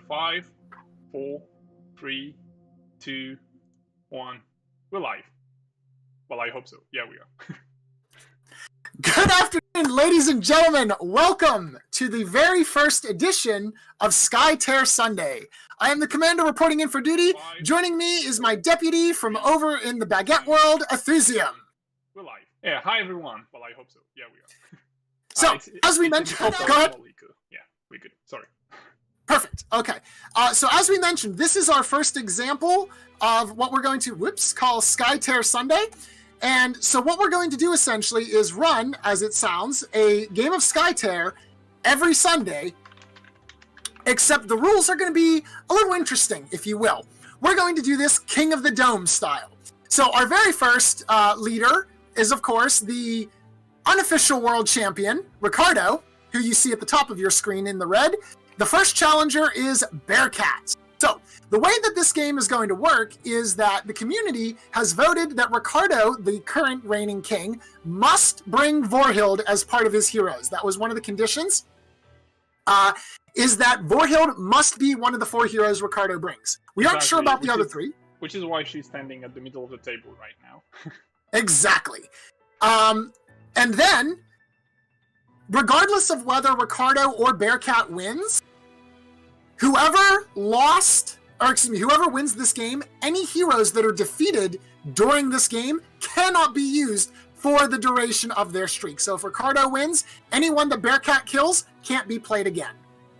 5, 4, 3, 2, 1. We're live. Well, I hope so. Yeah, we are. Good afternoon, ladies and gentlemen. Welcome to the very first edition of Skytear Sunday. I am the commander reporting in for duty. Joining me is my deputy from over in the Bearcat world, Athesium. We're live. Yeah, hi everyone. Well, I hope so. Yeah, we are. So, as we mentioned, go ahead. Yeah, we're good. Sorry. Perfect. Okay. So as we mentioned, this is our first example of what we're going to, call Skytear Sunday. And so what we're going to do essentially is run, as it sounds, a game of Skytear every Sunday, except the rules are going to be a little interesting, if you will. We're going to do this King of the Dome style. So our very first leader is, of course, the unofficial world champion, Riccardo, who you see at the top of your screen in the red. The first challenger is Bearcat. So, the way that this game is going to work is that the community has voted that Riccardo, the current reigning king, must bring Vorhild as part of his heroes. That was one of the conditions, is that Vorhild must be one of the 4 heroes Riccardo brings. We aren't sure about the other 3. Which is why she's standing at the middle of the table right now. Exactly. And then, regardless of whether Riccardo or Bearcat wins, whoever wins this game, any heroes that are defeated during this game cannot be used for the duration of their streak. So if Riccardo wins, anyone that Bearcat kills can't be played again.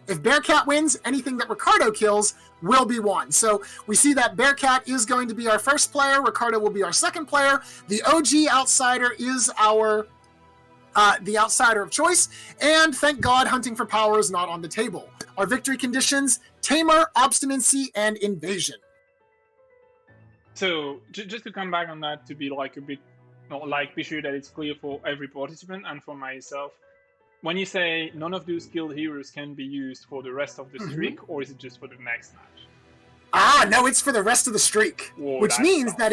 If Bearcat wins, anything that Riccardo kills will be won. So we see that Bearcat is going to be our first player, Riccardo will be our second player. The OG outsider is the outsider of choice, and thank God Hunting for Power is not on the table. Our victory conditions: Tamer, Obstinacy, and Invasion. So, just to come back on that, to be like a bit, be sure that it's clear for every participant and for myself, when you say none of those skilled heroes can be used for the rest of the streak, or is it just for the next match? No, it's for the rest of the streak. Whoa, which means that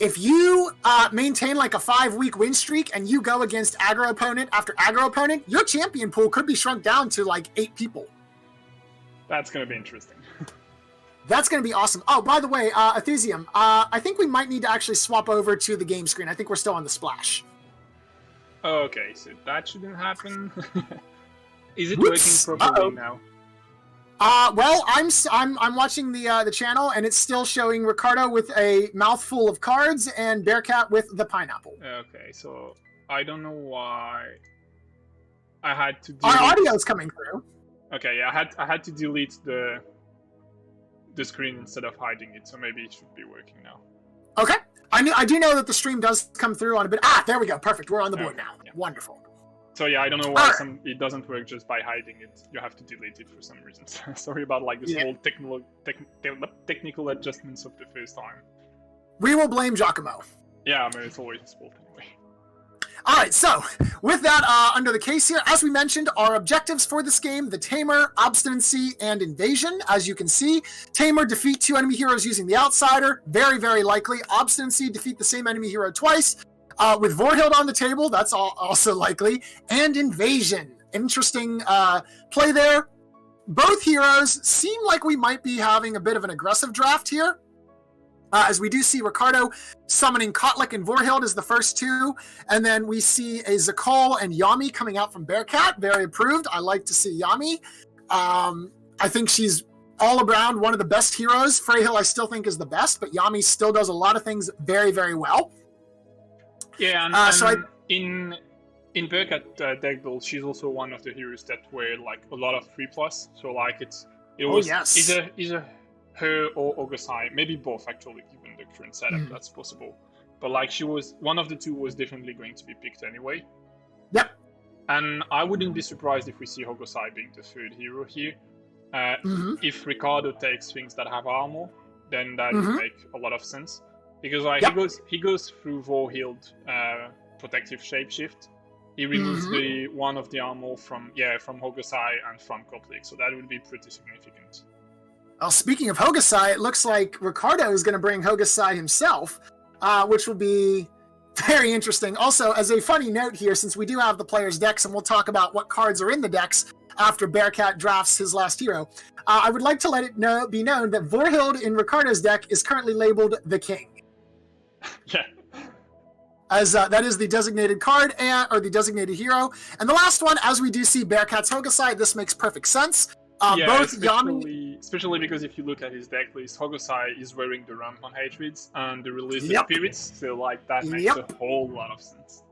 if you maintain like a 5-week win streak and you go against aggro opponent after aggro opponent, your champion pool could be shrunk down to like 8 people. That's going to be interesting. That's going to be awesome. Oh, by the way, Athesium, I think we might need to actually swap over to the game screen. I think we're still on the splash. Okay, so that shouldn't happen. Is it working properly now? Well, I'm watching the channel, and it's still showing Riccardo with a mouthful of cards and Bearcat with the pineapple. Okay, so I don't know why I had to. Our audio's coming through. Okay, yeah, I had to delete the screen instead of hiding it, so maybe it should be working now. Okay, I do know that the stream does come through on a bit. There we go. Perfect. We're on the board now. Yeah. Wonderful. So yeah, I don't know why it doesn't work just by hiding it. You have to delete it for some reason. Sorry about this whole technical adjustments of the first time. We will blame Giacomo. Yeah, I mean, it's always his fault anyway. All right, so with that under the case here, as we mentioned, our objectives for this game: the Tamer, Obstinacy, and Invasion. As you can see, Tamer, defeat 2 enemy heroes using the Outsider. Very, very likely. Obstinacy, defeat the same enemy hero twice. With Vorhild on the table, that's also likely. And Invasion. Interesting play there. Both heroes seem like we might be having a bit of an aggressive draft here. As we do see Riccardo summoning Kotlik and Vorhild as the first 2. And then we see a Zakal and Yami coming out from Bearcat. Very approved. I like to see Yami. I think she's all around one of the best heroes. Freyhill I still think is the best, but Yami still does a lot of things very, very well. Yeah, and in Bearcat deck build, she's also one of the heroes that were like a lot of 3+. So like it was either her or Ogosai, maybe both actually, given the current setup. That's possible. But like she was one of the 2 was definitely going to be picked anyway. Yep. And I wouldn't be surprised if we see Ogosai being the 3rd hero here. If Riccardo takes things that have armor, then that would make a lot of sense. Because he goes through Vorhild protective shapeshift. He removes one of the armor from Hogosai and from Kotlik, so that would be pretty significant. Well, speaking of Hogosai, it looks like Riccardo is going to bring Hogosai himself, which will be very interesting. Also, as a funny note here, since we do have the players' decks, and we'll talk about what cards are in the decks, after Bearcat drafts his last hero. I would like to let it be known that Vorhild in Riccardo's deck is currently labeled the King. Yeah. As that is the designated card or the designated hero. And the last one, as we do see Bearcat's Hogosai, this makes perfect sense. Both Yami... especially because if you look at his deck list, Hogosai is wearing the Rampant Hatreds and the Release of Spirits, so like that makes a whole lot of sense.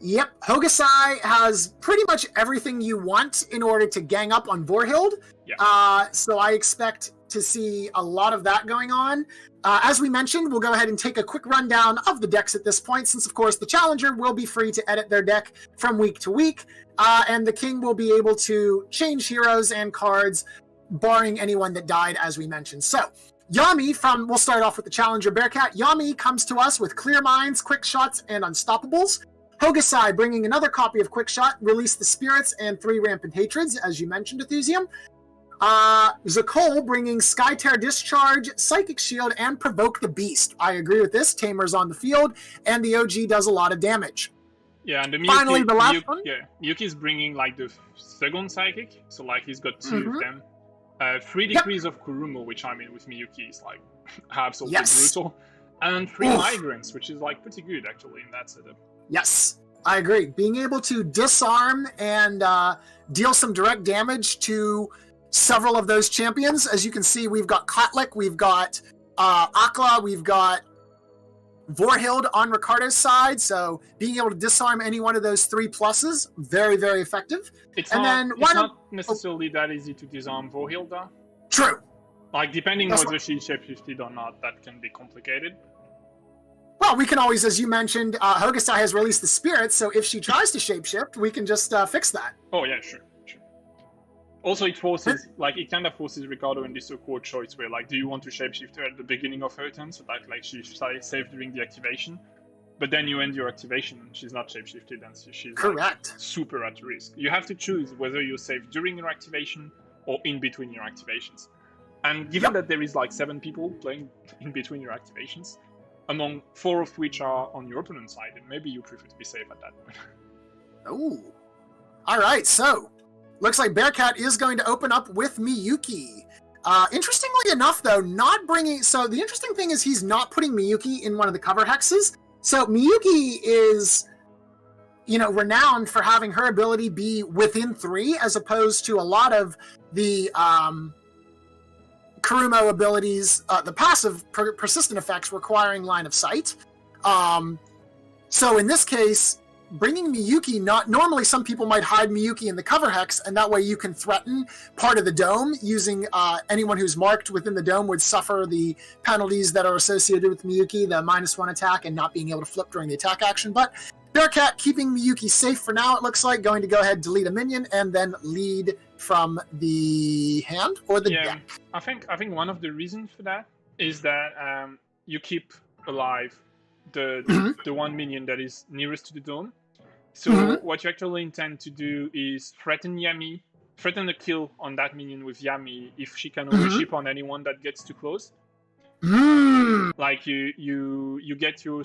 Yep, Hogosai has pretty much everything you want in order to gang up on Vorhild. Yeah. So I expect to see a lot of that going on. As we mentioned, we'll go ahead and take a quick rundown of the decks at this point, since of course the Challenger will be free to edit their deck from week to week, and the King will be able to change heroes and cards, barring anyone that died, as we mentioned. So, Yami we'll start off with the Challenger Bearcat. Yami comes to us with Clear Minds, Quick Shots, and Unstoppables. Hogosai bringing another copy of Quick Shot, Release the Spirits, and 3 Rampant Hatreds, as you mentioned, Ethusium. Zakol bringing Skytear Discharge, Psychic Shield, and Provoke the Beast. I agree with this. Tamer's on the field, and the OG does a lot of damage. Yeah, and the Finally, the last one. Yeah, Miyuki's bringing like the second Psychic, so like he's got 2 of them. 3 Decrees of Kurumo, which I mean with Miyuki is like absolutely brutal, and 3 Migrants, which is like pretty good actually in that setup. Yes, I agree. Being able to disarm and deal some direct damage to several of those champions. As you can see, we've got Kotlik, we've got Akla, we've got Vorhild on Riccardo's side, so being able to disarm any one of those 3 pluses, very, very effective. It's not necessarily that easy to disarm Vorhild, though. True. Like, depending whether she's shapeshifted or not, that can be complicated. Well, we can always, as you mentioned, Hogosai has released the Spirit, so if she tries to shapeshift, we can just fix that. Oh, yeah, sure. Also, it forces, it kind of forces Riccardo in this awkward choice where, like, do you want to shapeshift her at the beginning of her turn, so that, like, she's safe during the activation, but then you end your activation and she's not shapeshifted and she's correct. Like, super at risk. You have to choose whether you're safe during your activation or in between your activations. And given that there is, like, 7 people playing in between your activations, among 4 of which are on your opponent's side, and maybe you prefer to be safe at that point. Oh. Alright, so looks like Bearcat is going to open up with Miyuki. Interestingly enough, though, so the interesting thing is he's not putting Miyuki in one of the cover hexes. So Miyuki is, renowned for having her ability be within 3, as opposed to a lot of the Kurumo abilities, the passive persistent effects requiring line of sight. So in this case, bringing Miyuki, normally some people might hide Miyuki in the cover hex, and that way you can threaten part of the dome using anyone who's marked within the dome would suffer the penalties that are associated with Miyuki, the -1 attack and not being able to flip during the attack action. But Bearcat keeping Miyuki safe for now, it looks like, going to go ahead, delete a minion, and then lead from the hand or the deck. I think one of the reasons for that is that you keep alive the 1 minion that is nearest to the dome. So what you actually intend to do is threaten a kill on that minion with Yami if she can worship on anyone that gets too close. Like you get your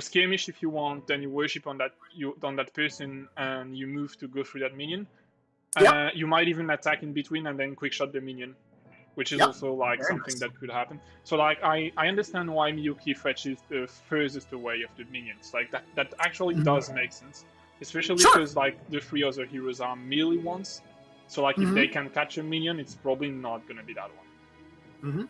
skirmish if you want, then you worship on that person and you move to go through that minion. You might even attack in between and then quick shot the minion, which is also like something that could happen. So like I understand why Miyuki fetches the furthest away of the minions. Like that actually does make sense, especially because like the 3 other heroes are melee ones. So like if they can catch a minion, it's probably not gonna be that one.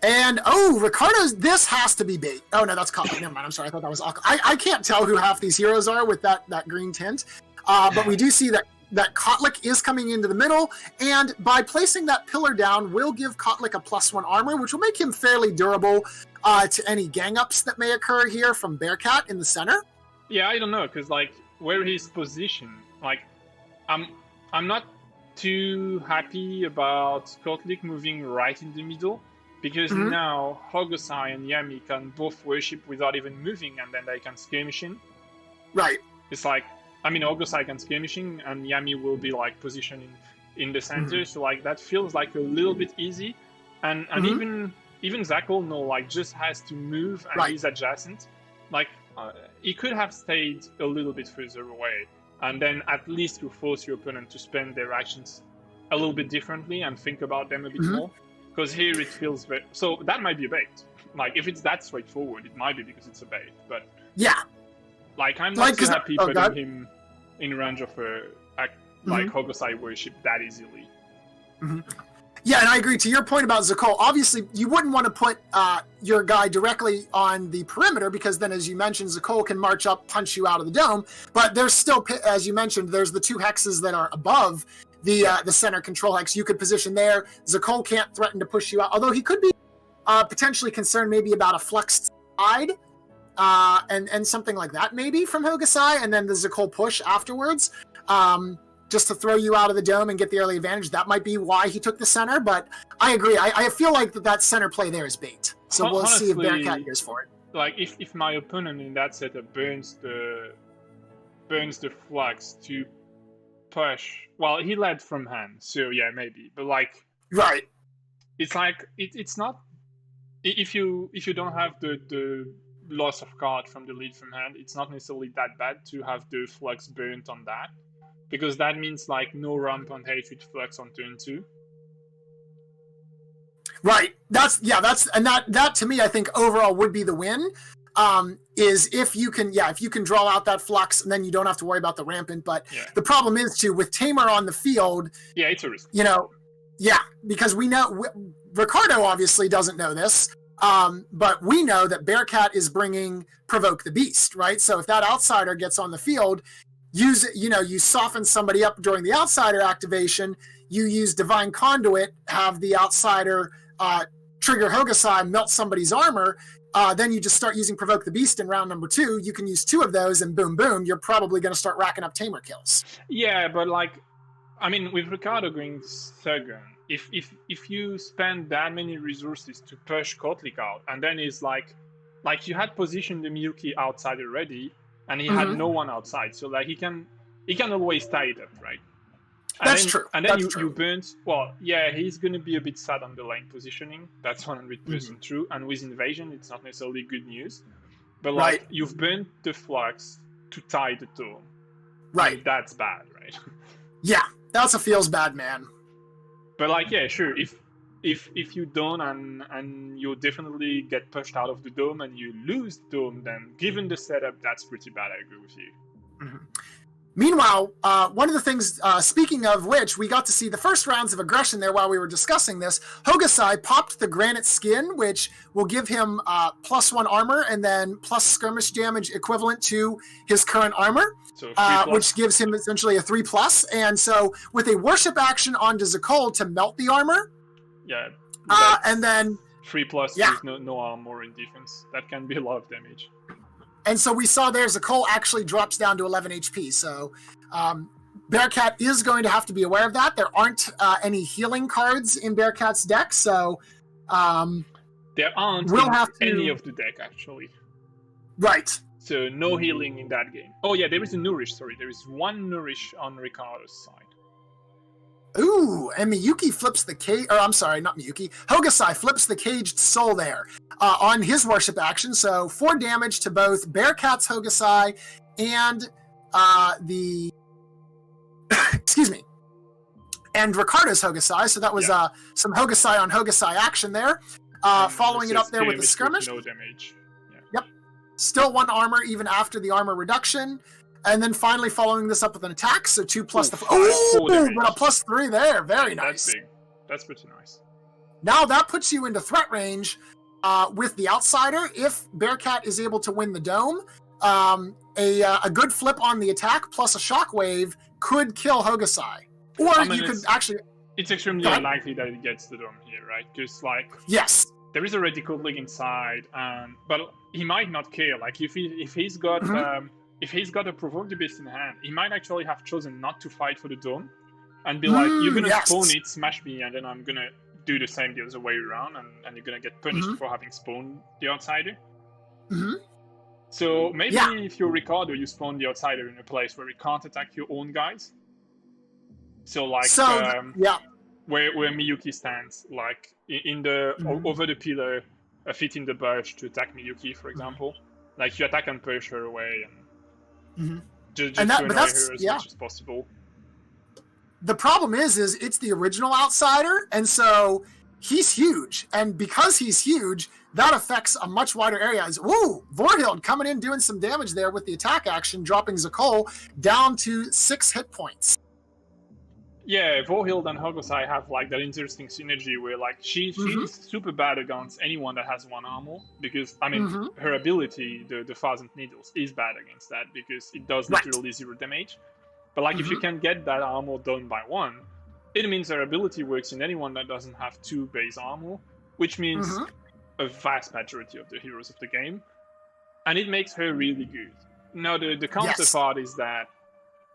And Riccardo's, this has to be bait. Oh no, that's Kotlik. Never mind. I'm sorry. I thought that was I can't tell who half these heroes are with that green tint. But we do see that Kotlik is coming into the middle, and by placing that pillar down will give Kotlik a +1 armor, which will make him fairly durable to any gang ups that may occur here from Bearcat in the center. Yeah, I don't know, because like where he's positioned, like I'm not too happy about Kotlik moving right in the middle, because now Hogosai and Yami can both worship without even moving, and then they can skirmish in. Right. It's like, Hogosai can skirmishing, and Yami will be like positioned in the center, so like that feels like a little bit easy, and even Zakol just has to move and he's adjacent. Like he could have stayed a little bit further away, and then at least you force your opponent to spend their actions a little bit differently and think about them a bit more. Because here it feels very... So that might be a bait. Like, if it's that straightforward, it might be because it's a bait, but... Yeah. Like, I'm not so happy putting him in range of Hogosai worship that easily. Yeah, and I agree. To your point about Zakol, obviously you wouldn't want to put your guy directly on the perimeter because then, as you mentioned, Zakol can march up, punch you out of the dome. But there's still, as you mentioned, there's the 2 hexes that are above the center control hex. You could position there. Zakol can't threaten to push you out, although he could be potentially concerned maybe about a flexed side and something like that maybe from Hogosai, and then the Zakol push afterwards. Just to throw you out of the dome and get the early advantage. That might be why he took the center, but I agree. I feel like that center play there is bait. So we'll see if Bearcat goes for it. Like, if my opponent in that setup burns the flux to push... Well, he led from hand, so yeah, maybe. But, like... Right. It's like, it's not... If you don't have the loss of card from the lead from hand, it's not necessarily that bad to have the flux burnt on that. Because that means, like, no ramp on Hatred Flux on turn 2. Right. That to me, I think overall would be the win. Is if you can draw out that flux and then you don't have to worry about the rampant. But the problem is too, with Tamer on the field. Yeah, it's a risk. Because we know Riccardo obviously doesn't know this. But we know that Bearcat is bringing Provoke the Beast, right? So if that outsider gets on the field, you soften somebody up during the outsider activation, you use Divine Conduit, have the outsider trigger Hogosai, melt somebody's armor, then you just start using Provoke the Beast in round number 2. You can use 2 of those, and boom, boom, you're probably going to start racking up Tamer kills. Yeah, but with Riccardo going second, if you spend that many resources to push Kotlik out, and then it's like you had positioned the Miyuki outside already, and he had no one outside, so like he can always tie it up, right? That's true. And then you burnt. Well, yeah, he's gonna be a bit sad on the lane positioning. That's 100% true. And with invasion, it's not necessarily good news. But you've burnt the flux to tie the dome. Right. And that's bad, right? Yeah, that's a feels bad, man. But sure. If you don't and you definitely get pushed out of the dome and you lose the dome, then given the setup, that's pretty bad. I agree with you. Meanwhile, one of the things, speaking of which, we got to see the first rounds of aggression there while we were discussing this. Hogosai popped the Granite Skin, which will give him +1 armor and then plus skirmish damage equivalent to his current armor, so which gives him essentially a 3+. And so with a worship action onto Zakol to melt the armor, and then 3+ with no armor in defense. That can be a lot of damage. And so we saw there Zakol actually drops down to 11 HP. So Bearcat is going to have to be aware of that. There aren't any healing cards in Bearcat's deck, so there aren't any of the deck actually. Right. So no healing in that game. Oh yeah, there is a Nourish. Sorry, there is 1 Nourish on Riccardo's side. Ooh, and Miyuki flips the cage, or I'm sorry, not Miyuki. Hogosai flips the Caged Soul there on his worship action. So 4 damage to both Bearcat's Hogosai and and Riccardo's Hogosai. So that was some Hogosai on Hogosai action there. Following it up there with the skirmish. No damage. Yep. Still 1 armor even after the armor reduction. And then finally following this up with an attack, so 2 plus the... but a +3 there. Very nice. That's big. That's pretty nice. Now that puts you into threat range with the outsider. If Bearcat is able to win the dome, a good flip on the attack plus a shockwave could kill Hogosai. Or you could actually... It's extremely unlikely that it gets the dome here, right? Because, yes. There is already Kotlik inside, but he might not care. Like, if he's got... If he's got a Provoke the Beast in hand, he might actually have chosen not to fight for the dome and be like, you're going to spawn it, smash me, and then I'm going to do the same the other way around, and you're going to get punished for having spawned the outsider. So maybe if you're Riccardo, you spawn the outsider in a place where he can't attack your own guys. So where Miyuki stands, like in the over the pillar, a feet in the bush to attack Miyuki, for example. Like you attack and push her away, and Just to annoy her as much as possible. The problem is it's the original outsider, and so he's huge. And because he's huge, that affects a much wider area. Ooh, Vorhild coming in doing some damage there with the attack action, dropping Zakol down to 6 hit points. Yeah, Vorhild and Hogosai have like that interesting synergy where like she's super bad against anyone that has 1 armor, because I mean her ability, the 1,000 Needles, is bad against that because it does literally 0 damage. But like if you can get that armor done by 1, it means her ability works in anyone that doesn't have 2 base armor, which means a vast majority of the heroes of the game, and it makes her really good. Now the counterpart is that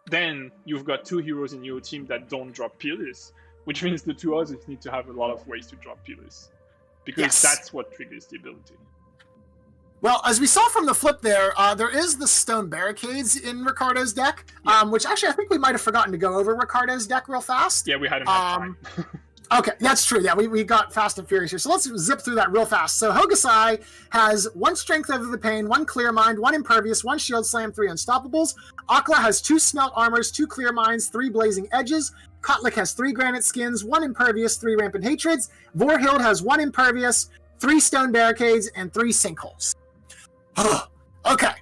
then you've got 2 heroes in your team that don't drop pillars, which means the 2 others need to have a lot of ways to drop pillars, because that's what triggers the ability. Well, as we saw from the flip there is the stone barricades in Riccardo's deck, which actually I think we might have forgotten to go over Riccardo's deck real fast. Yeah, we hadn't had time. Okay, that's true. Yeah, we got fast and furious here. So let's zip through that real fast. So Hogosai has 1 Strength Over the Pain, 1 Clear Mind, 1 Impervious, 1 Shield Slam, 3 Unstoppables. Akla has 2 Smelt Armors, 2 Clear Minds, 3 Blazing Edges. Kotlik has 3 Granite Skins, 1 Impervious, 3 Rampant Hatreds. Vorhild has 1 Impervious, 3 Stone Barricades, and 3 Sinkholes. Okay.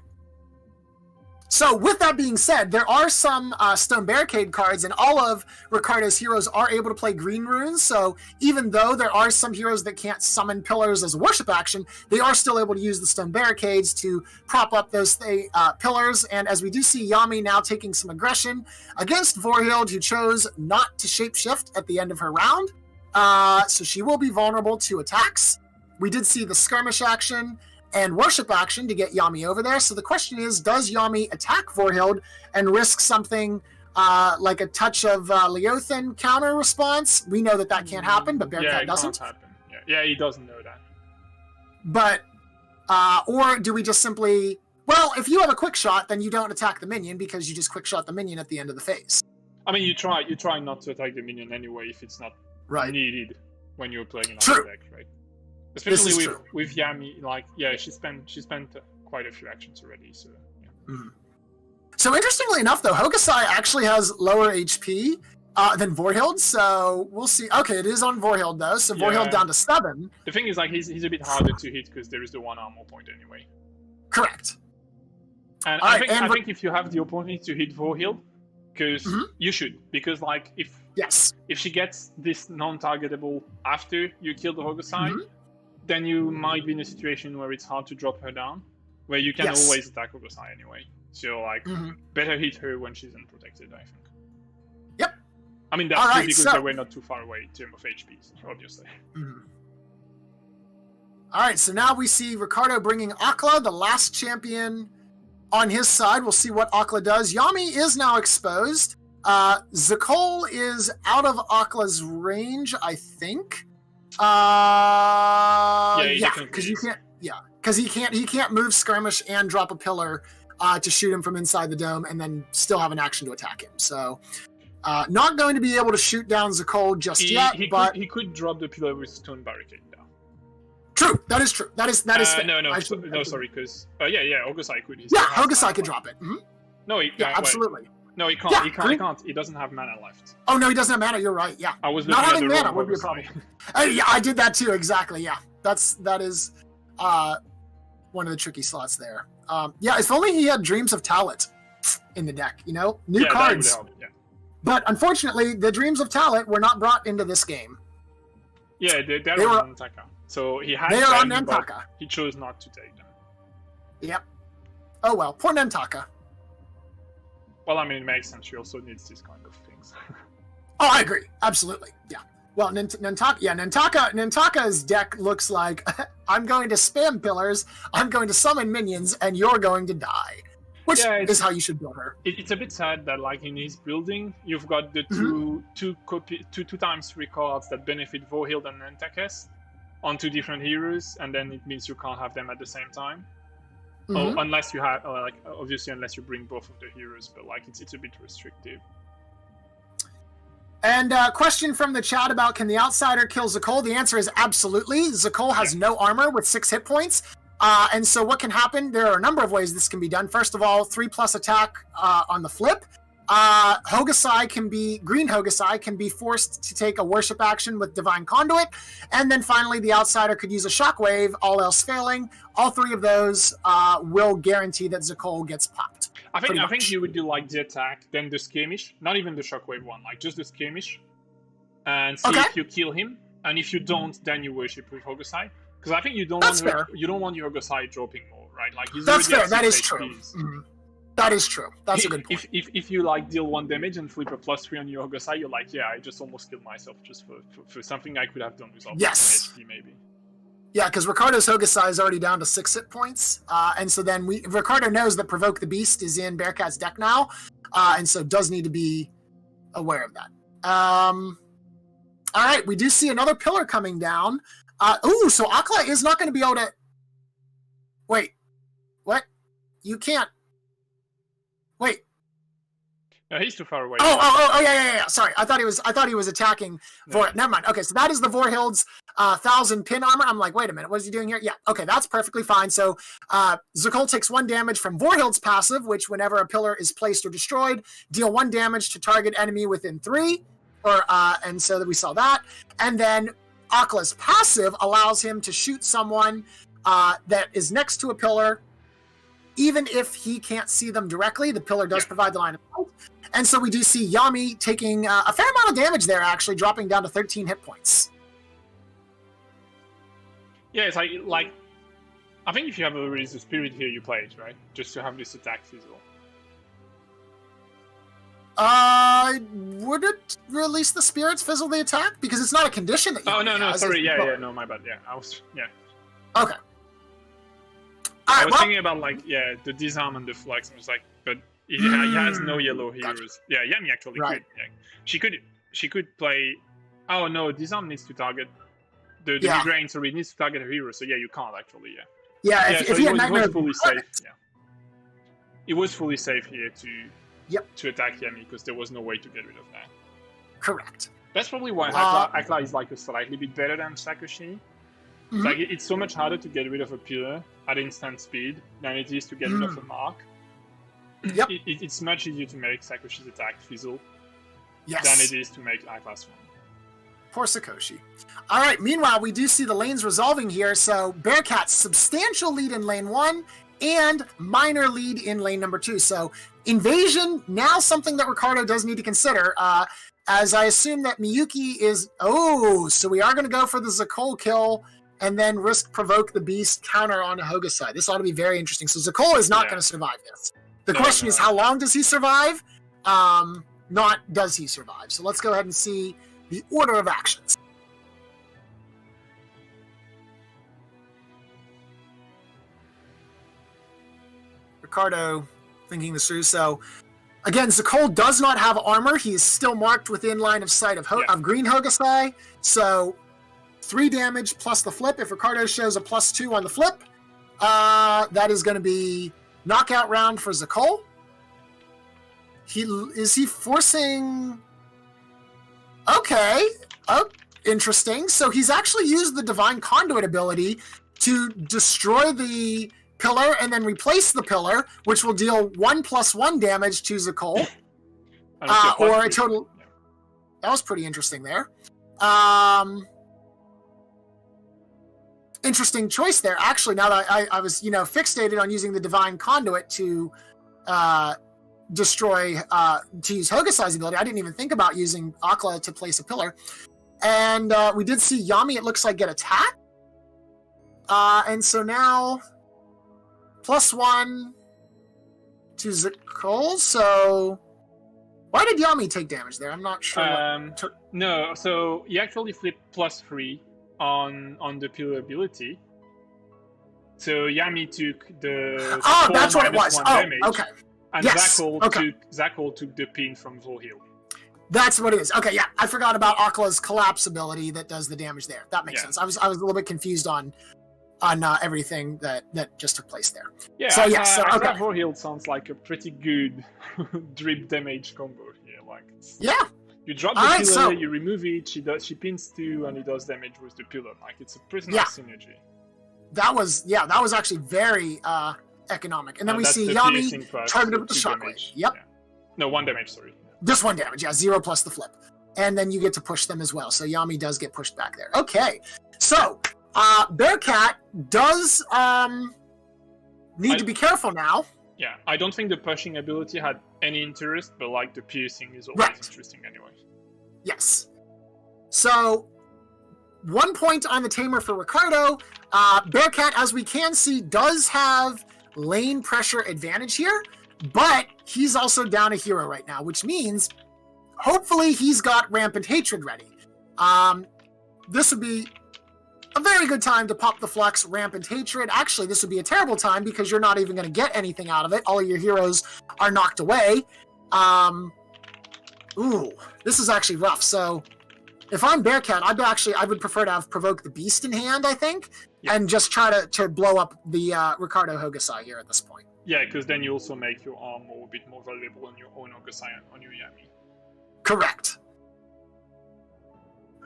So with that being said, there are some Stone Barricade cards, and all of Riccardo's heroes are able to play green runes. So even though there are some heroes that can't summon pillars as a worship action, they are still able to use the Stone Barricades to prop up those pillars. And as we do see Yami now taking some aggression against Vorhild, who chose not to shapeshift at the end of her round. So she will be vulnerable to attacks. We did see the skirmish action and worship action to get Yami over there. So the question is, does Yami attack Vorhild and risk something like a touch of Leothan counter response? We know that can't happen, but Bearcat doesn't. Can't happen. Yeah, he doesn't know that. But, or do we just simply, well, if you have a quick shot, then you don't attack the minion because you just quick shot the minion at the end of the phase. I mean, you try not to attack the minion anyway if it's not needed when you're playing another deck, right? Especially with Yami, like, she spent quite a few actions already, so yeah. So interestingly enough, though, Hogosai actually has lower HP than Vorhild, so we'll see. Okay, it is on Vorhild, though, so Vorhild down to 7. The thing is, like, he's a bit harder to hit because there is the 1 armor point anyway. Correct. And I think if you have the opportunity to hit Vorhild, because you should, because, like, if she gets this non-targetable after you kill the Hogosai, then you might be in a situation where it's hard to drop her down, where you can always attack Hogosai anyway. So, like, better hit her when she's unprotected, I think. Yep. I mean, that's true because they were not too far away in terms of HP, obviously. All right, so now we see Riccardo bringing Akla, the last champion, on his side. We'll see what Akla does. Yami is now exposed. Zakol is out of Akla's range, I think. Because you can't. Yeah, because he can't move skirmish and drop a pillar to shoot him from inside the dome, and then still have an action to attack him. So, not going to be able to shoot down Zakol just yet. But he could drop the pillar with stone barricade now. True. That is true. That is. Fair. No, sorry, because Hogosai could. Hogosai could drop it. No, absolutely. Wait. No, he can't. He can't. He doesn't have mana left. Oh no, he doesn't have mana. You're right. Yeah. I was not having mana would be a problem. I did that too. Exactly. Yeah. That is one of the tricky slots there. If only he had Dreams of Talit in the deck. New cards. That would help, yeah. But unfortunately, the Dreams of Talit were not brought into this game. Yeah, they were on Nantaka. So he had. They are on Nantaka. He chose not to take them. Yep. Oh well, poor Nantaka. Well, I mean, it makes sense. She also needs these kind of things. Oh, I agree. Absolutely. Yeah. Well, Nantaka's deck looks like, I'm going to spam pillars, I'm going to summon minions, and you're going to die. Which is how you should build her. It's a bit sad that, like, in his building, you've got the two times 3 cards that benefit Vorhild and Nantakas on 2 different heroes, and then it means you can't have them at the same time. Oh, unless you have, obviously, unless you bring both of the heroes, but like it's a bit restrictive. And question from the chat about, can the outsider kill Zakol? The answer is absolutely. Zakol has no armor with 6 hit points. And so what can happen? There are a number of ways this can be done. First of all, 3+ attack on the flip. Green Hokusai can be forced to take a worship action with Divine Conduit. And then finally, the outsider could use a Shockwave, all else failing. All three of those will guarantee that Zakol gets popped. I think you would do like the attack, then the skirmish, not even the Shockwave one, like just the skirmish, and see if you kill him. And if you don't, then you worship with Hokusai. Because I think you don't want your Hokusai dropping more, right? Like that's fair. That is true. Mm-hmm. That is true. That's a good point. If you like deal 1 damage and flip a +3 on your Hokusai, you're like, yeah, I just almost killed myself just for something I could have done without HP maybe. Yeah, because Riccardo's Hokusai is already down to 6 hit points, and so then Riccardo knows that Provoke the Beast is in Bearcat's deck now, and so does need to be aware of that. All right, we do see another pillar coming down. So Akla is not going to be able to. Wait, what? You can't. Wait. No, he's too far away. Yeah. Sorry, I thought he was attacking. Never mind. Okay, so that is the Vorhild's 1,000 pin armor. I'm like, wait a minute, what is he doing here? Yeah, okay, that's perfectly fine. So Zakol takes 1 damage from Vorhild's passive, which whenever a pillar is placed or destroyed, deal 1 damage to target enemy within 3. And so that we saw that. And then Akla's passive allows him to shoot someone that is next to a pillar. Even if he can't see them directly, the pillar does provide the line of sight. And so we do see Yami taking a fair amount of damage there, actually, dropping down to 13 hit points. Yeah, it's like I think if you have a Release the Spirit here, you play it, right? Just to have this attack fizzle. Would it release the spirits fizzle the attack? Because it's not a condition that Yami has. Sorry, no, my bad, Okay. I was thinking about the disarm and the flux. I was like, but he has no yellow heroes. Gotcha. Yeah, Yami actually could. Yeah. She could play. Oh no, disarm needs to target the migraine, so it needs to target a hero. So yeah, you can't actually. Yeah. If he had nightmare, fully safe. Yeah. It was fully safe here to attack Yami because there was no way to get rid of that. Correct. That's probably why Akla is like a slightly bit better than Sakoshi. Mm-hmm. Like it's so much harder to get rid of a pillar at instant speed than it is to get rid of a mark. Yep. It's much easier to make Sakoshi's attack fizzle than it is to make Akla's one. Poor Sakoshi. All right, meanwhile, we do see the lanes resolving here. So Bearcat's substantial lead in lane 1 and minor lead in lane number 2. So invasion, now something that Riccardo does need to consider. As I assume that Miyuki is... so we are going to go for the Zakol kill and then risk Provoke the Beast counter on Hokusai. This ought to be very interesting. So Zakol is not going to survive this. The question is, how long does he survive? Not does he survive. So let's go ahead and see the order of actions. Riccardo thinking this through. So again, Zakol does not have armor. He is still marked within line of sight of Green Hokusai. So 3 damage plus the flip. If Riccardo shows a +2 on the flip, that is going to be knockout round for Zakol. Is he forcing... Okay. Oh, interesting. So he's actually used the Divine Conduit ability to destroy the pillar and then replace the pillar, which will deal 1+1 damage to Zakol. Or a total... That was pretty interesting there. Interesting choice there. Actually, now that I was, fixated on using the Divine Conduit to destroy, to use Hokusai's ability, I didn't even think about using Akla to place a pillar. And we did see Yami, it looks like, get attacked. And so now, +1 to Zakol. So why did Yami take damage there? I'm not sure. No, so he actually flipped +3 on the pillar ability. So Yami took the that's what it was. Damage, okay. And Zakol took the pin from Vorhild. That's what it is. Okay, yeah. I forgot about Akla's collapse ability that does the damage there. That makes sense. I was a little bit confused on everything that just took place there. Yeah, so Vorhild sounds like a pretty good drip damage combo here. You drop the pillar, you remove it, she pins 2, and it does damage with the pillar. Like, it's a pretty nice synergy. That was actually very economic. And then we see the Yami targeted with the shockwave. Yep. Yeah. No, 1 damage, sorry. Just 1 damage, yeah, 0 plus the flip. And then you get to push them as well. So Yami does get pushed back there. Okay. So Bearcat does need to be careful now. Yeah, I don't think the pushing ability had any interest, but like the piercing is always interesting anyway. Yes. So 1 point on the tamer for Riccardo. Bearcat, as we can see, does have lane pressure advantage here, but he's also down a hero right now, which means hopefully he's got Rampant Hatred ready. This would be a very good time to pop the Flux Rampant Hatred. Actually, this would be a terrible time because you're not even going to get anything out of it. All of your heroes are knocked away. Ooh, this is actually rough. So if I'm Bearcat, I would prefer to have Provoke the Beast in hand, I think, and just try to blow up the Riccardo Hokusai here at this point. Yeah, because then you also make your armor a bit more valuable on your own Hokusai on your Yami. Correct.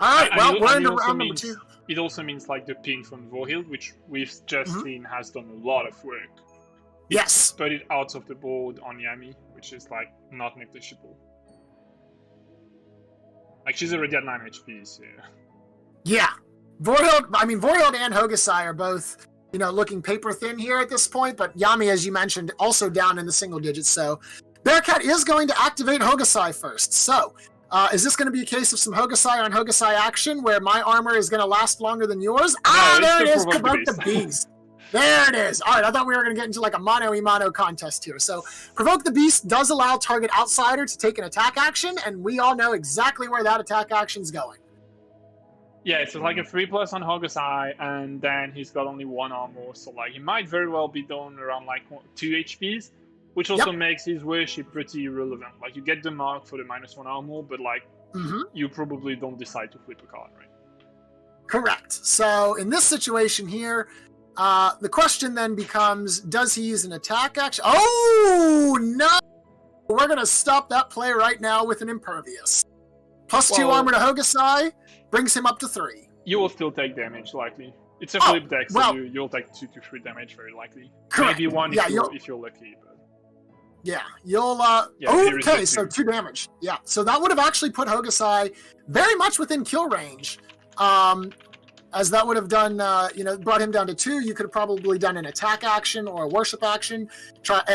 All right, well, we're into round number 2. It also means like the pin from Vorhild, which we've just seen has done a lot of work. Yes. Put it out of the board on Yami, which is like not negligible. Like she's already at 9 HP, so... Yeah. Vorhild and Hokusai are both, looking paper thin here at this point, but Yami, as you mentioned, also down in the single digits, so Bearcat is going to activate Hokusai first. So, is this going to be a case of some Hokusai on Hokusai action where my armor is going to last longer than yours? There it is! Provoke the Beast. There it is. All right, I thought we were going to get into like a mano-a-mano contest here. So, Provoke the Beast does allow target outsider to take an attack action, and we all know exactly where that attack action's going. Yeah, it's like a 3+ on Hokusai, and then he's got only 1 armor, so like he might very well be down around like 2 HPs, which also makes his worship pretty irrelevant. Like you get the mark for the -1 armor, but like you probably don't decide to flip a card, right? Correct. So in this situation here, the question then becomes, does he use an attack action? Oh, no! We're going to stop that play right now with an Impervious. +2 armor to Hokusai brings him up to 3. You will still take damage, likely. It's a flip deck, so you'll take 2 to 3 damage, very likely. Correct. Maybe 1 if you're lucky. But... Yeah, you'll... okay, so 2 damage. Yeah, so that would have actually put Hokusai very much within kill range. As that would have done, brought him down to 2. You could have probably done an attack action or a worship action,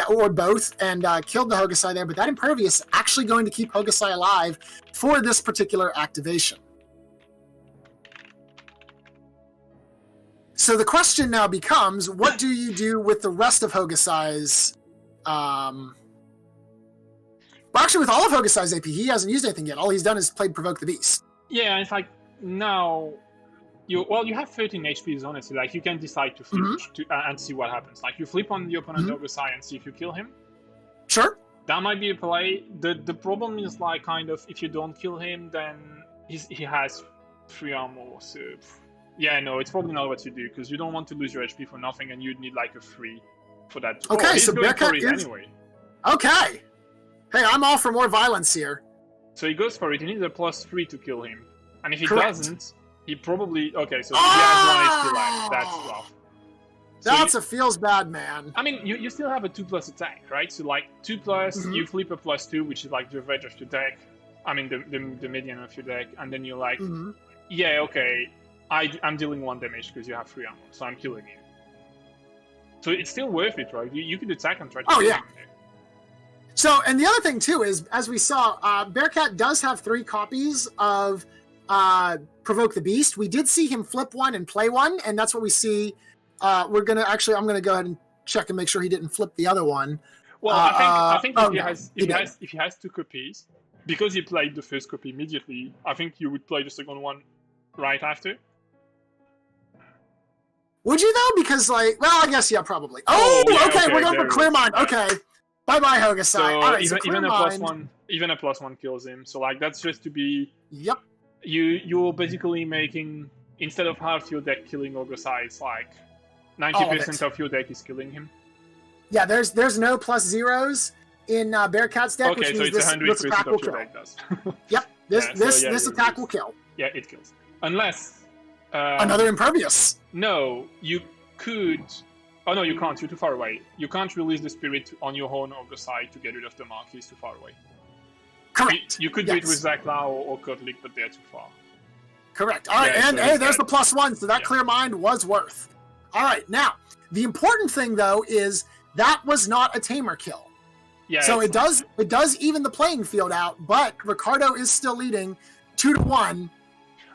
or both, and killed the Hokusai there. But that Impervious is actually going to keep Hokusai alive for this particular activation. So the question now becomes, what do you do with the rest of Hokusai's... Well, actually, with all of Hokusai's AP, he hasn't used anything yet. All he's done is played Provoke the Beast. Yeah, it's like, now... You have 13 HPs, honestly. Like, you can decide to flip and see what happens. Like, you flip on the opponent Hokusai and see if you kill him. Sure. That might be a play. The problem is, like, kind of, if you don't kill him, then he has 3 armor, so... Yeah, no, it's probably not what you do, because you don't want to lose your HP for nothing, and you'd need, like, a 3 for that. Okay, so Bearcat is... anyway. Okay! Hey, I'm all for more violence here. So he goes for it. He needs a +3 to kill him. And if he doesn't... He probably... Okay, so he has 1 HP left. That's rough. That's a feels bad, man. I mean, you still have a 2+ attack, right? So, like, 2+, you flip a +2, which is, like, the average of your deck. I mean, the median of your deck. And then you're like, yeah, okay, I'm dealing 1 damage because you have 3 armor, so I'm killing you. So it's still worth it, right? You could attack and try to kill him there. So, and the other thing, too, is, as we saw, Bearcat does have 3 copies of... Provoke the Beast. We did see him flip 1 and play 1, and that's what we see. I'm gonna go ahead and check and make sure he didn't flip the other one. Well, I think if he has 2 copies, because he played the first copy immediately, I think you would play the second one right after. Would you though? Because I guess probably. Okay, we're going for Clear Mind. Okay, bye Hokusai. So all right, even a +1 kills him. So like that's just to be. Yep. You're basically making, instead of half your deck killing Hokusai, it's like 90% of your deck is killing him. Yeah, there's no +0s in Bearcat's deck, which means this attack will kill. Does. Yep, this attack will kill. Yeah, it kills. Unless... another Impervious. No, could. Oh no, you can't. You're too far away. You can't release the spirit on your own or go side to get rid of the mark. He's too far away. Correct. You could do it with Zakla or Kotlik, but they're too far. Correct. All right, and hey, there's the +1, so that Clear Mind was worth. All right, now the important thing though is that was not a tamer kill. Yeah. So it does even the playing field out, but Riccardo is still leading 2-1,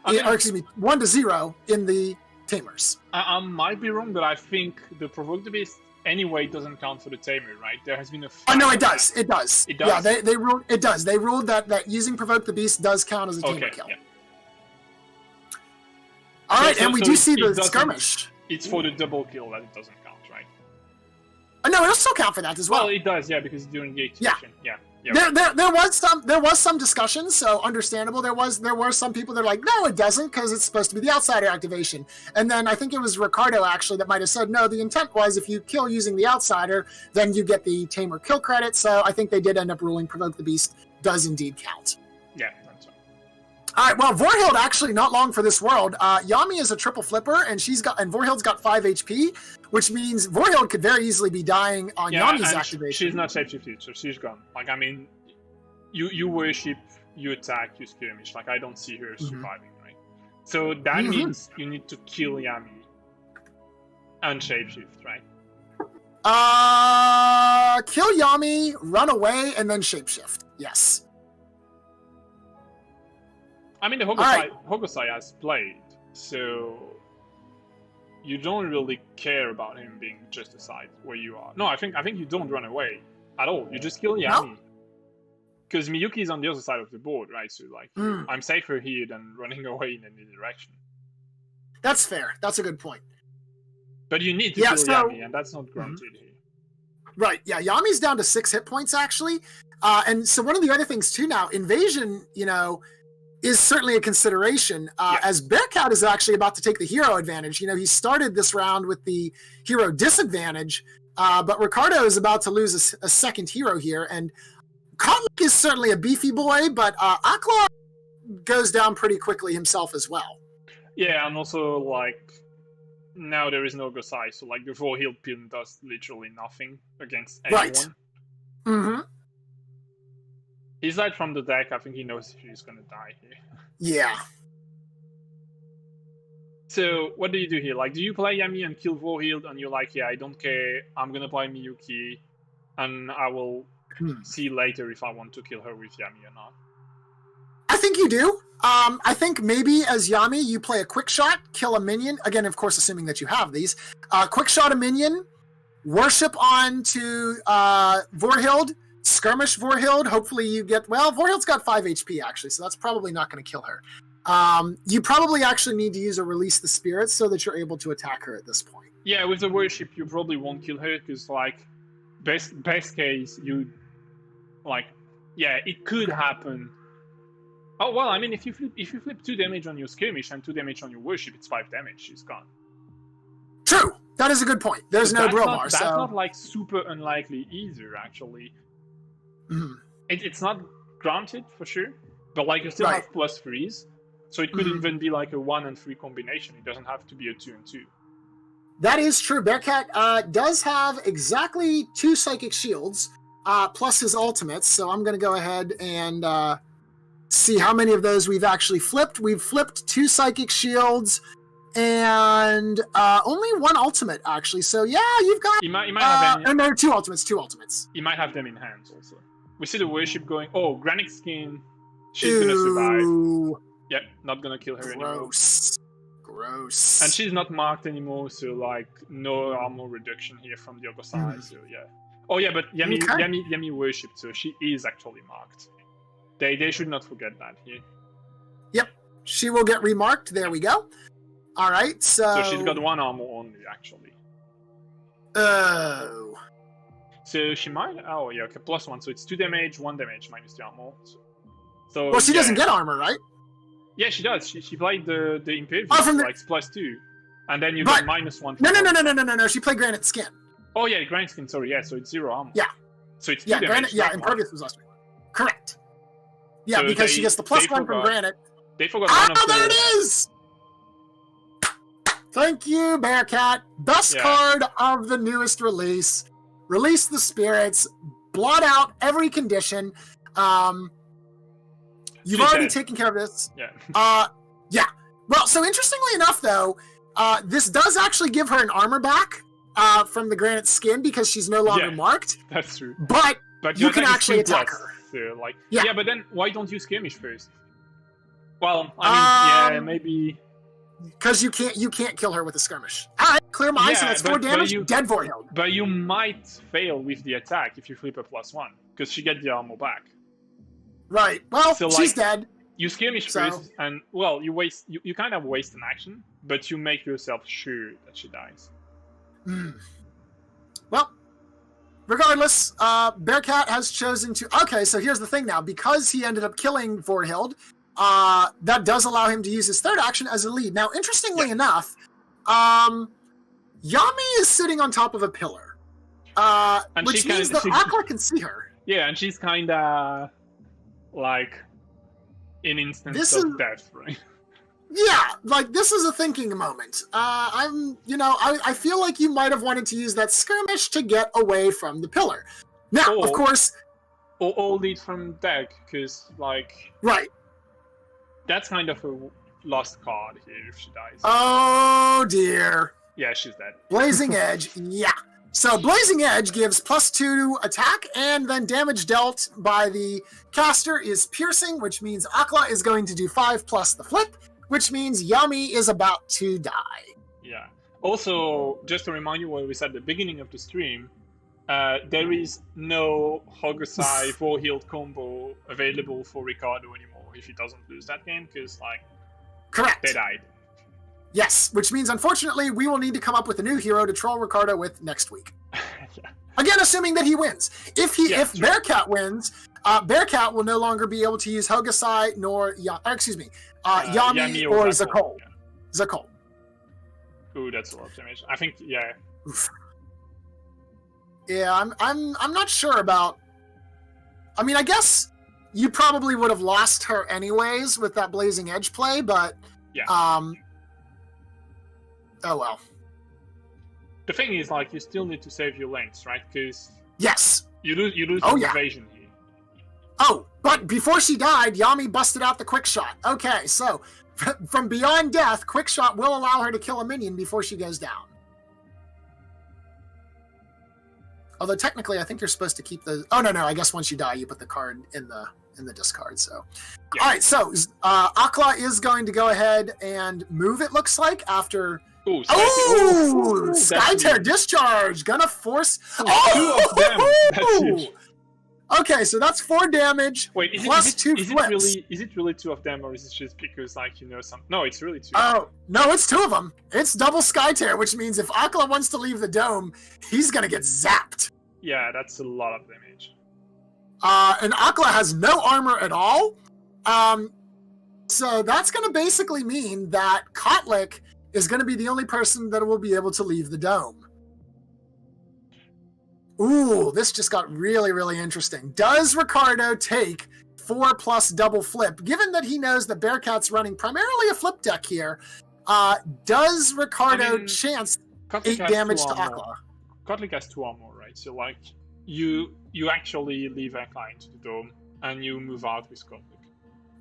or excuse me, 1-0 in the tamers. I might be wrong, but I think the Provoke the Beast anyway doesn't count for the tamer, right? There has been a. Oh no, it does. It does. It does. Yeah, they ruled. It does. They ruled that using Provoke the Beast does count as a tamer kill. Yeah. All right, and we do see the skirmish. It's for the double kill that it doesn't count, right? No, it'll still count for that as well. Well, it does, yeah, because during the execution, yeah. There was some discussion, so understandable. There were some people that are like, no, it doesn't, because it's supposed to be the outsider activation. And then I think it was Riccardo actually that might have said, no, the intent was if you kill using the outsider, then you get the tamer kill credit. So I think they did end up ruling Provoke the Beast does indeed count. Yeah, that's right. All right, well, Vorhild actually not long for this world. Yami is a triple flipper, and Vorhild's got 5 HP, which means Vorhild could very easily be dying on Yami's activation. She's not shapeshifted, so she's gone. Like, I mean, you worship, you attack, you skirmish. Like, I don't see her surviving, right? So that means you need to kill Yami and shapeshift, right? Kill Yami, run away, and then shapeshift. Yes. I mean, the Hogosai has played, so you don't really care about him being just aside where you are. No, I think you don't run away at all. You just kill Yami. Because Miyuki is on the other side of the board, right? So, like, I'm safer here than running away in any direction. That's fair. That's a good point. But you need to kill Yami, and that's not granted here. Right, yeah. Yami's down to 6 hit points, actually. And so one of the other things, too, now, Invasion, is certainly a consideration, as Bearcat is actually about to take the hero advantage. He started this round with the hero disadvantage, but Riccardo is about to lose a second hero here, and Kotlik is certainly a beefy boy, but Aklar goes down pretty quickly himself as well. Yeah, and also, like, now there is no Gosai, so, like, the Vorhild pin does literally nothing against anyone. Right. Mm-hmm. He's like from the deck, I think he knows he's gonna die here. Yeah. So, what do you do here? Like, do you play Yami and kill Vorhild, and you're like, yeah, I don't care, I'm gonna play Miyuki, and I will see later if I want to kill her with Yami or not? I think you do. I think maybe as Yami, you play a quick shot, kill a minion. Again, of course, assuming that you have these. Quick shot a minion, worship on to Vorhild, skirmish Vorhild. Hopefully you get... Well, Vorhild's got 5 HP, actually, so that's probably not going to kill her. You probably actually need to use a Release the Spirits so that you're able to attack her at this point. Yeah, with the worship, you probably won't kill her, because, like, best case, you... Like, yeah, it could happen. Oh, well, I mean, if you flip 2 damage on your skirmish and 2 damage on your worship, it's 5 damage. She's gone. True! That is a good point. There's no Bromar, so... That's not, like, super unlikely either, actually. It's not granted, for sure. But, like, you still have +3s. So it could even be, like, a 1 and 3 combination. It doesn't have to be a 2 and 2. That is true. Bearcat does have exactly 2 Psychic Shields, plus his ultimates. So I'm going to go ahead and... see how many of those we've actually flipped. We've flipped 2 Psychic Shields and only 1 ultimate, actually. So yeah, you've got... You might have any... no, 2 ultimates. You might have them in hands also. We see the worship going... Oh, Granic Skin. She's gonna survive. Yep, not gonna kill her anymore. Gross. And she's not marked anymore, so like no armor reduction here from the other side. So yeah. Oh yeah, but Yami worshipped, so she is actually marked. They should not forget that here. Yep. She will get remarked. There we go. All right, so she's got 1 armor only, actually. Oh. So she might... Oh, yeah, okay, +1. So it's 2 damage, 1 damage minus the armor. So well, she doesn't get armor, right? Yeah, she does. She played the Impervious, like +2. And then you get -1. No. She played Granite Skin. Oh, yeah, Granite Skin, sorry. Yeah, so it's 0 armor. Yeah. So it's 2 damage. Granite, yeah, Impervious was last week. Correct. Yeah, so because she gets the +1 from Granite. They forgot one of there it is! Thank you, Bearcat. Best card of the newest release. Release the spirits. Blot out every condition. You've already taken care of this. Yeah. Yeah. Well, so interestingly enough, though, this does actually give her an armor back from the granite skin because she's no longer marked. That's true. But you can actually attack her. So, like, yeah, but then why don't you skirmish first? Well, I mean, maybe because you can't kill her with a skirmish. All right, clear mine. So that's 4 damage. Dead Vorhild. But you might fail with the attack if you flip a +1 because she gets the armor back. Right. Well, so, she's dead. You skirmish first, and well, you kind of waste an action, but you make yourself sure that she dies. Well, regardless, Bearcat has chosen to. Okay, so here's the thing now. Because he ended up killing Vorhild, that does allow him to use his third action as a lead. Now, interestingly enough, Yami is sitting on top of a pillar, which means that Akla can see her. Yeah, and she's kind of like in instance of death, right? Yeah, like this is a thinking moment. I feel like you might have wanted to use that skirmish to get away from the pillar. Now, of course, or lead from deck, because like that's kind of a lost card here if she dies. Oh dear. Yeah, she's dead. Blazing Edge, yeah. So Blazing Edge gives +2 attack, and then damage dealt by the caster is piercing, which means Akla is going to do 5 plus the flip, which means Yami is about to die. Yeah. Also, just to remind you what we said at the beginning of the stream, there is no Hogosai Vorhild combo available for Riccardo anymore if he doesn't lose that game, because correct, they died. Yes, which means unfortunately we will need to come up with a new hero to troll Riccardo with next week. Again, assuming that he wins. If Bearcat wins, Bearcat will no longer be able to use Hogosai nor Yami or Zakol. Yeah. Zakol. Ooh, that's a lot of damage. I think Oof. Yeah, I'm not sure about. I mean, I guess you probably would have lost her anyways with that Blazing Edge play, but oh well. The thing is, like, you still need to save your lengths, right? Because you lose your evasion here. Oh, but before she died, Yami busted out the quick shot. Okay, so from beyond death, quick shot will allow her to kill a minion before she goes down. Although technically, I think you're supposed to keep the. Oh no, I guess once you die, you put the card in the discard. So, all right. So Akla is going to go ahead and move. It looks like after. Skytear discharge, gonna force. Two of them. That's huge. Okay, so that's 4 damage. Wait, is it really 2 of them, or is it just because some? No, it's really 2. Oh no, it's 2 of them. It's double Skytear, which means if Akla wants to leave the dome, he's gonna get zapped. Yeah, that's a lot of damage. And Akla has no armor at all. So that's gonna basically mean that Kotlik is going to be the only person that will be able to leave the dome. Ooh, this just got really, really interesting. Does Riccardo take 4 plus double flip? Given that he knows that Bearcat's running primarily a flip deck here, does Riccardo chance 8 damage to Akla? Kotlik has 2 armor, right? So, like, you actually leave Akla into the dome, and you move out with Kotlik.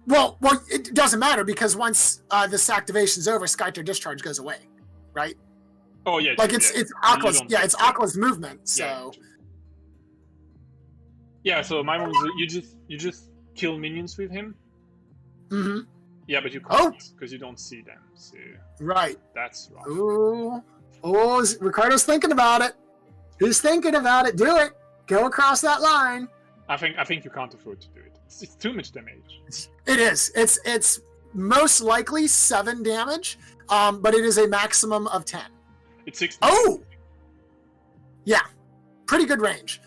Well, it doesn't matter because once this activation's over, Skytear discharge goes away, right? Oh yeah, like it's Akla's it's Akla's movement. So so my one is you just kill minions with him. Mm-hmm. Yeah, but you can't because you don't see them. So that's wrong. Ooh, Riccardo's thinking about it. He's thinking about it. Do it. Go across that line. I think you can't afford to do it. It's too much damage. It is. It's most likely 7 damage, but it is a maximum of 10. It's 6. Oh! Yeah. Pretty good range.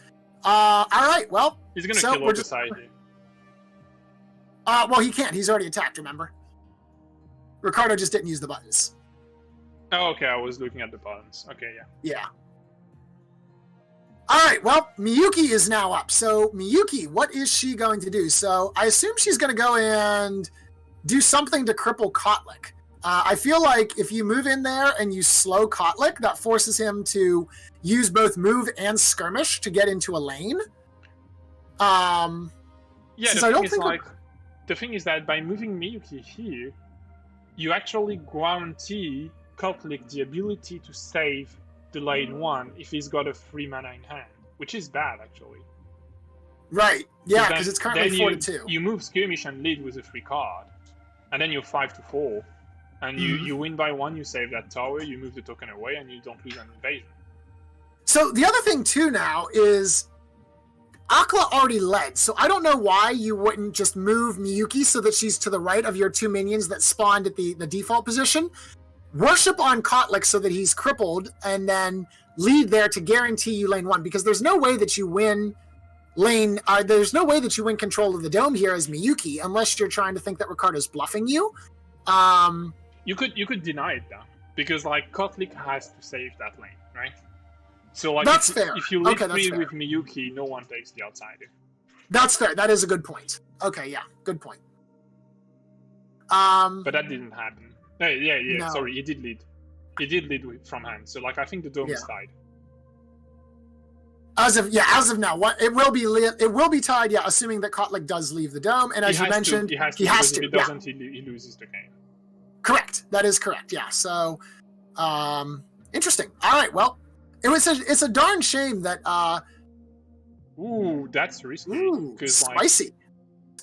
All right, well... He's going to kill Hogosai here. Well, he can't. He's already attacked, remember? Riccardo just didn't use the buttons. Oh, okay. I was looking at the buttons. Okay, Yeah. All right, well, Miyuki is now up. So, Miyuki, what is she going to do? So, I assume she's going to go and do something to cripple Kotlik. I feel like if you move in there and you slow Kotlik, that forces him to use both move and skirmish to get into a lane. Yeah, the thing is that by moving Miyuki here, you actually guarantee Kotlik the ability to save the lane 1 if he's got a 3 mana in hand, which is bad actually. Right, yeah, because it's currently 4-2. You move skirmish and lead with a 3 card, and then you're 5-4, and you win by 1, you save that tower, you move the token away, and you don't lose an invasion. So the other thing too now is Akla already led, so I don't know why you wouldn't just move Miyuki so that she's to the right of your 2 minions that spawned at the default position. Worship on Kotlik so that he's crippled, and then lead there to guarantee you lane 1, because there's no way that you win there's no way that you win control of the dome here as Miyuki, unless you're trying to think that Riccardo's bluffing you. You could deny it though, because like Kotlik has to save that lane, right? So like that's fair. If you lead 3 with Miyuki, no one takes the outsider. That's fair. That is a good point. Okay, yeah, good point. But that didn't happen. Yeah. No. Sorry, he did lead. He did lead from hand. So like I think the dome is tied. As of now, it will be tied. Yeah, assuming that Kotlik does leave the dome, and as you mentioned, he has to. If he doesn't, he loses the game. Correct. That is correct. Yeah. So, interesting. All right. Well, it's a darn shame that. Ooh, that's risky. Ooh, spicy.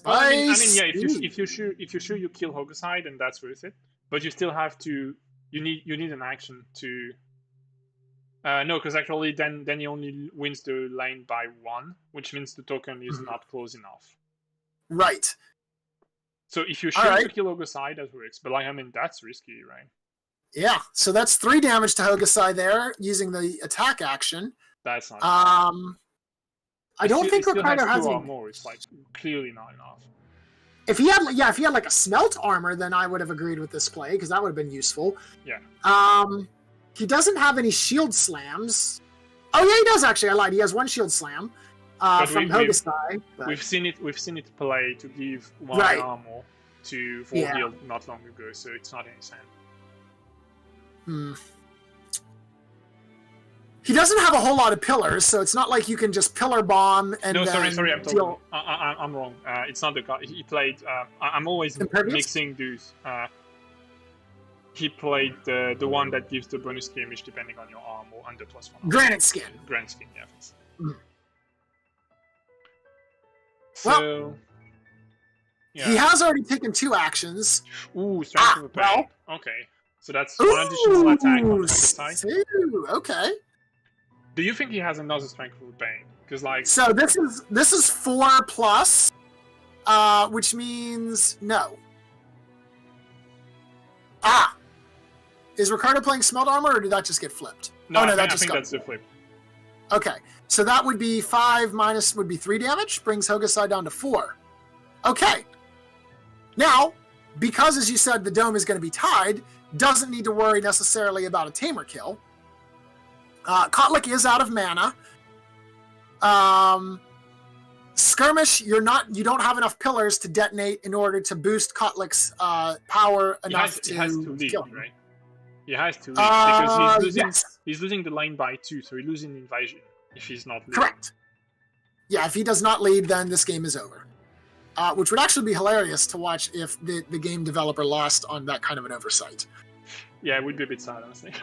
Well, I mean, yeah. If you're sure you kill Hogoside, then that's worth it. But you still have to. You need an action to. No, because actually then he only wins the lane by 1, which means the token is not close enough. Right. So if you're sure to kill Hogoside, that works. But like, I mean, that's risky, right? Yeah. So that's 3 damage to Hogoside there using the attack action. That's not. I don't think Riccardo has any more. It's like clearly not enough. If he had like a smelt armor, then I would have agreed with this play because that would have been useful. Yeah. He doesn't have any shield slams. Oh yeah, he does actually. I lied. He has 1 shield slam from Hogosai. We've seen it play to give 1 armor to Vorgil not long ago, so it's not insane. He doesn't have a whole lot of pillars, so it's not like you can just pillar bomb and no, then sorry, I'm wrong. It's not the guy. He played. I'm always mixing those. He played the one that gives the bonus skirmish depending on your armor and the +1. Granite Skin. Granite Skin, yeah. So, he has already taken 2 actions. Ooh, Strength of the Pain. Okay, so that's 1 additional attack on the side. Okay. Do you think he has another Strength of the Pain? Because like. So this is 4+, which means no. Is Riccardo playing Smelt Armor, or did that just get flipped? No, I think that's the flip. Okay, so that would be 5 minus would be 3 damage, brings Hogosai down to 4. Okay. Now, because as you said, the dome is going to be tied, doesn't need to worry necessarily about a Tamer kill. Kotlik is out of mana. Skirmish, you don't have enough pillars to detonate in order to boost Kotlik's power enough to kill him. Right? He has to lead because he's losing the lane by 2, so he's losing the invasion if he's not leading. Correct. Yeah, if he does not lead, then this game is over. Which would actually be hilarious to watch if the game developer lost on that kind of an oversight. Yeah, it would be a bit sad, honestly.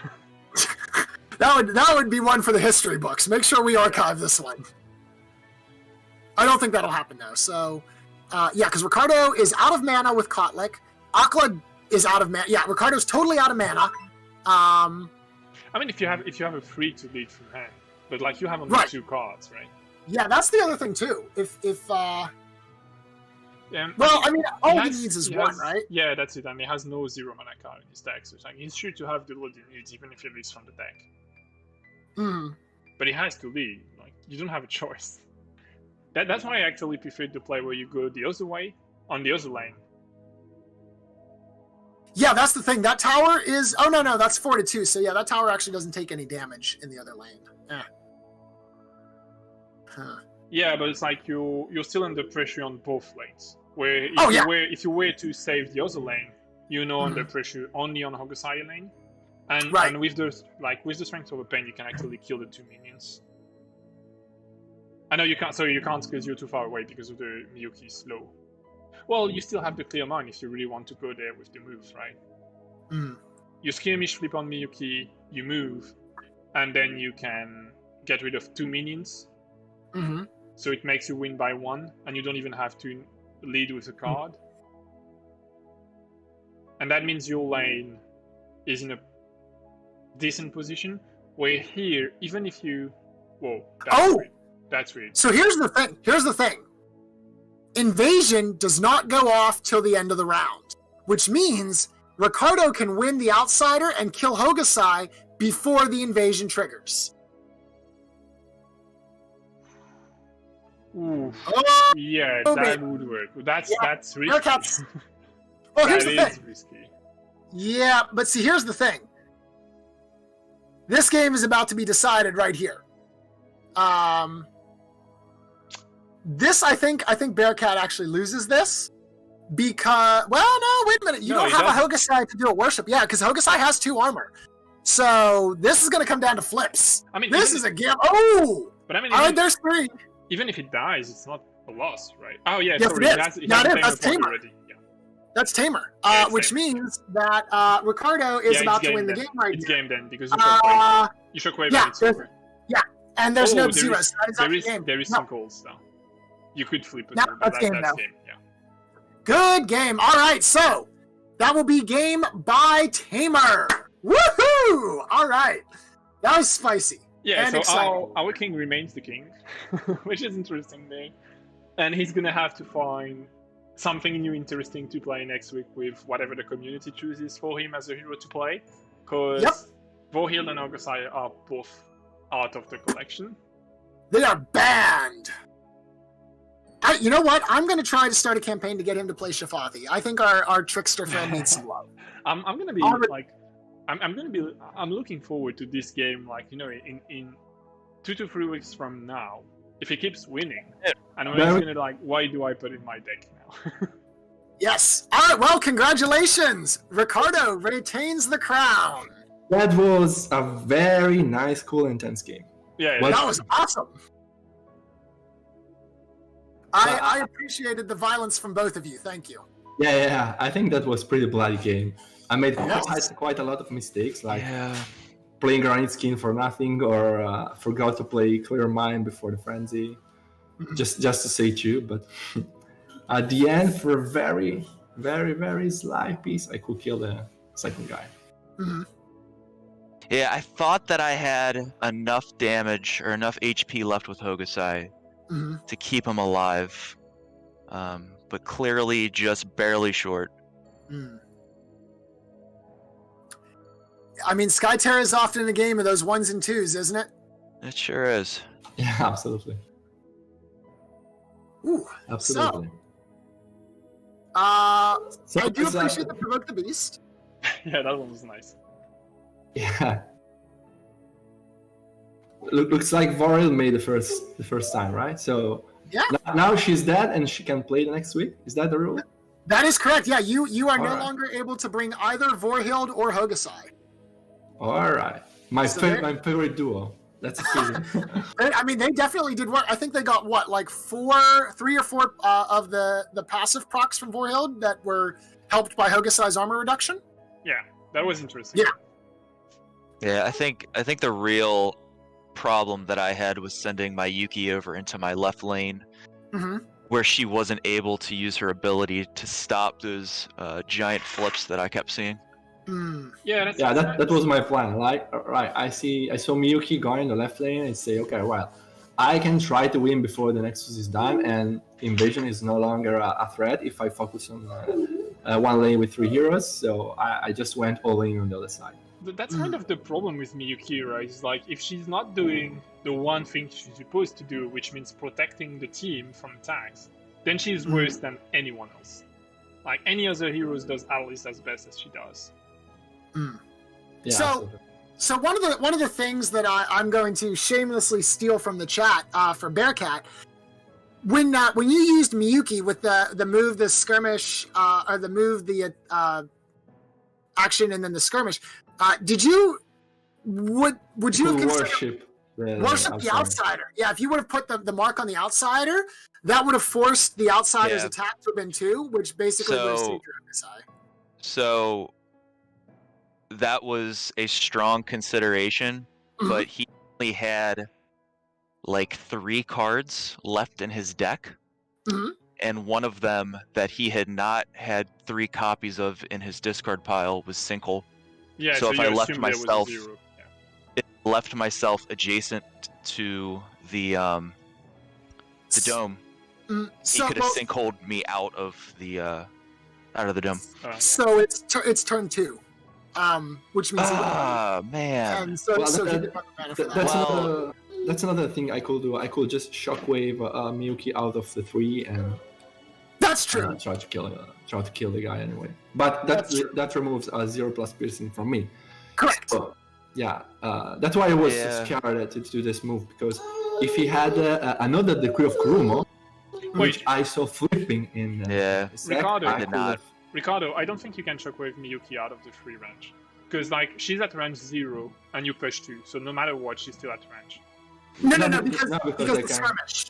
That would be one for the history books. Make sure we archive this one. I don't think that'll happen though. So, because Riccardo is out of mana with Kotlik. Akla is out of mana. Yeah, Riccardo's totally out of mana. I mean, if you have a 3 to lead from hand, but like you have only 2 cards, right? Yeah, that's the other thing too. Yeah, well, I mean, all he needs is 1, right? Yeah, that's it. And he has no 0 mana card in his deck, so it's like he's sure to have the load he needs, even if he leads from the deck. But he has to lead. Like you don't have a choice. That's why I actually prefer to play where you go the other way on the other lane. Yeah, that's the thing. That tower is. Oh no, that's 4-2. So yeah, that tower actually doesn't take any damage in the other lane. Yeah, but it's like you're still under pressure on both lanes. Where if you were to save the other lane, under pressure only on Hogosai lane, and with the strength of a pen, you can actually kill the 2 minions. I know you can't. Sorry, you can't because you're too far away because of the Miyuki slow. Well, you still have the clear mind if you really want to go there with the moves, right? You skirmish flip on Miyuki, you move, and then you can get rid of 2 minions. So it makes you win by 1, and you don't even have to lead with a card. And that means your lane is in a decent position, where here, even if you... Whoa, that's weird. So here's the thing. Invasion does not go off till the end of the round, which means Riccardo can win the outsider and kill Hogosai before the invasion triggers. Oof. That would work. That's risky. Well, here's the thing. Risky. Yeah, but see, here's the thing. This game is about to be decided right here. This, I think Bearcat actually loses this because, well, no, wait a minute. You don't have a Hogosai to do a worship. Yeah, because Hogosai has 2 armor. So this is going to come down to flips. I mean, this is a game. Oh! But I mean, all right, there's 3. Even if it dies, it's not a loss, right? Oh, yeah, yes, sorry. That's Tamer. Yeah. That's Tamer, which means that Riccardo is about to win the game right now. It's game then, because you shockwave. Yeah, and there's no zeros. There is some calls, though. You could flip it. That's game, though. Yeah. Good game. All right, so that will be game by Tamer. Woohoo! All right. That was spicy. Yeah, so our king remains the king, which is interesting there. And he's going to have to find something new interesting to play next week with whatever the community chooses for him as a hero to play. Because Vorhild and Hogosai are both out of the collection. They are banned! You know what? I'm going to try to start a campaign to get him to play Shafathi. I think our trickster friend needs some love. I'm going to be I'm looking forward to this game, like, you know, in 2 to 3 weeks from now. If he keeps winning, and I'm just gonna why do I put in my deck now? Yes. All right. Well, congratulations, Riccardo retains the crown. That was a very nice, cool, intense game. Yeah, that was awesome. I appreciated the violence from both of you. Thank you. Yeah. I think that was pretty bloody game. I made quite a lot of mistakes, like playing Granite Skin for nothing, or forgot to play Clear Mind before the Frenzy, just to say 2. But at the end, for a very, very, very slight piece, I could kill the second guy. Yeah, I thought that I had enough damage or enough HP left with Hogosai to keep him alive, but clearly just barely short. I mean, Skytear is often a game of those 1s and 2s, isn't it? It sure is. Yeah, absolutely. Ooh, absolutely. So I do appreciate the Provoke the Beast. Yeah, that one was nice. Yeah. Looks like Voril made the first time, right? So now she's dead and she can play the next week. Is that the rule? That is correct. Yeah, you are no longer able to bring either Vorhild or Hogosai. All right, my favorite duo. That's crazy. I mean, they definitely did work. I think they got 3 or 4 of the passive procs from Vorhild that were helped by Hogosai's armor reduction. Yeah, that was interesting. Yeah, I think the real problem that I had was sending my Yuki over into my left lane, where she wasn't able to use her ability to stop those giant flips that I kept seeing. That was my plan. I saw Miyuki going in the left lane and say, okay, well, I can try to win before the Nexus is done, and Invasion is no longer a threat if I focus on one lane with 3 heroes. So I just went all in on the other side. But that's kind of the problem with Miyuki, right? It's like, if she's not doing the one thing she's supposed to do, which means protecting the team from attacks, then she's worse than anyone else. Like, any other heroes does at least as best as she does. Yeah, so one of the things that I'm going to shamelessly steal from the chat for Bearcat, when you used Miyuki with the move, the skirmish, or the move, the action and then the skirmish. Would you have considered worship the outsider? Yeah, if you would have put the mark on the outsider, that would have forced the outsider's attack to have been 2, which basically would have saved your MSI. So that was a strong consideration, but he only had like 3 cards left in his deck, and one of them that he had not had 3 copies of in his discard pile was Sinkhole. Yeah, so if I left myself, it left myself adjacent to the dome, he could have sinkholed me out of the dome. So it's turn 2, which means man. And so he didn't have the mana for that. That's another thing I could do. I could just shockwave Miyuki out of the 3 and that's true. Try to kill the guy anyway. But that removes 0+ piercing from me. Correct. So, that's why I was scared to do this move, because if he had another Decree of Kurumo, which I saw flipping in Riccardo, I did not. Riccardo, I don't think you can shockwave Miyuki out of the 3 range. Because she's at range 0 and you push 2, so no matter what, she's still at range. No, because the skirmish.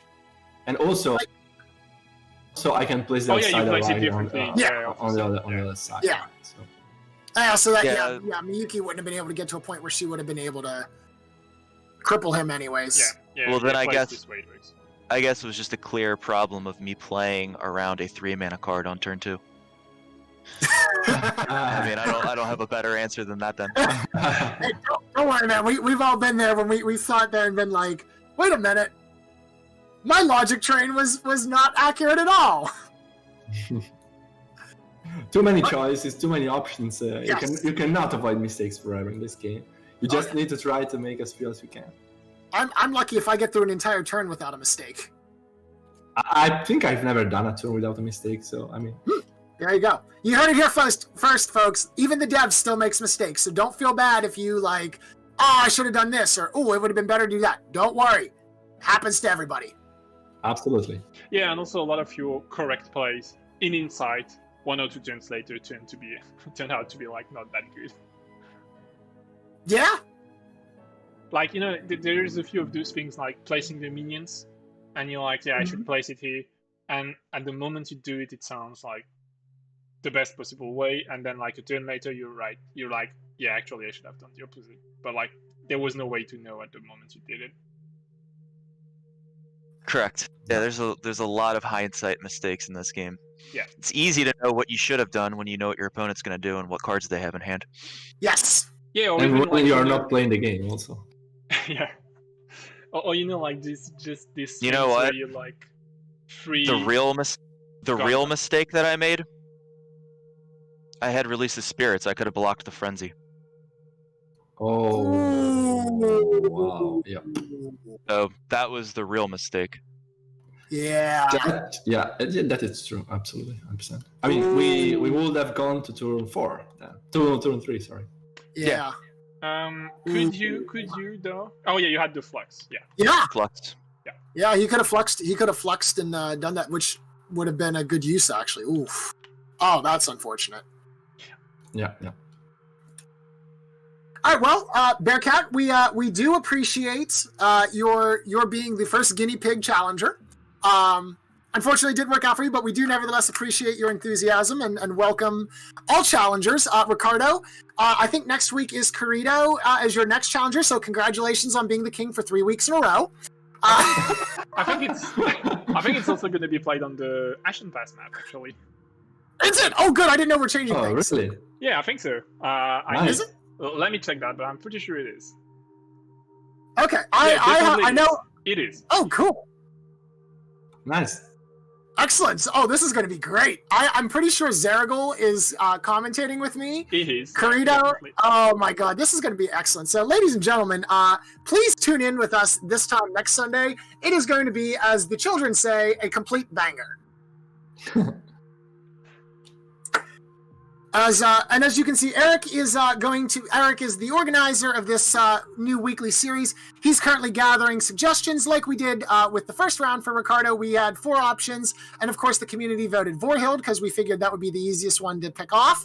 And also, so I can place the outsider place it right differently. on the other side. Yeah. So that Miyuki wouldn't have been able to get to a point where she would have been able to cripple him anyways. Yeah. Well, then I guess this way, it was just a clear problem of me playing around a 3-mana card on turn 2. I mean, I don't have a better answer than that then. Hey, don't worry, man. We've all been there when we thought there and been like, wait a minute, my logic train was not accurate at all. Too many choices, too many options. You cannot avoid mistakes forever in this game. You just need to try to make as few as you can. I'm lucky if I get through an entire turn without a mistake. I think I've never done a turn without a mistake, so I mean. There you go. You heard it here first, folks. Even the dev still makes mistakes, so don't feel bad if you I should have done this, or it would have been better to do that. Don't worry. Happens to everybody. Absolutely. Yeah, and also a lot of your correct plays in Insight 1 or 2 turns later turn out to be not that good. Yeah. There's a few of those things like placing the minions, and you're like, I should place it here, and at the moment you do it, it sounds like the best possible way, and then a turn later you're right. You're like, actually I should have done the opposite. But there was no way to know at the moment you did it. Correct. Yeah, there's a lot of hindsight mistakes in this game. Yeah. It's easy to know what you should have done when you know what your opponent's going to do and what cards they have in hand. Yes. Yeah, or and even when you are not playing the game also. Yeah. Or this You know what? where you free The real mistake that I made, I had Release of Spirits. I could have blocked the Frenzy. Oh, wow. Yeah. So that was the real mistake. Yeah. That is true. Absolutely, 100%. I mean, we would have gone to turn 4. Turn 3, sorry. Yeah. Could you though? Oh yeah, you had the flux. Yeah. Yeah. Flux. Yeah, he could have fluxed and done that, which would have been a good use actually. Oof. Oh, that's unfortunate. Yeah. All right, well, Bearcat, we do appreciate your being the first guinea pig challenger. Unfortunately, it didn't work out for you, but we do nevertheless appreciate your enthusiasm and welcome all challengers. Riccardo, I think next week is Corrido as your next challenger, so congratulations on being the king for 3 weeks in a row. I think it's also going to be played on the Ashen Pass map, actually. Is it? Oh, good. I didn't know we're changing things. Oh, really? Yeah, I think so. Nice. Is it? Let me check that, but I'm pretty sure it is. Okay, I know. It is. Oh, cool. Nice. Excellent. Oh, this is going to be great. I'm pretty sure Zerigal is commentating with me. It is. Corrido. Oh my God, this is going to be excellent. So, ladies and gentlemen, please tune in with us this time next Sunday. It is going to be, as the children say, a complete banger. As you can see, Eric is the organizer of this new weekly series. He's currently gathering suggestions like we did with the first round for Riccardo. We had 4 options, and of course the community voted Vorhild because we figured that would be the easiest one to pick off.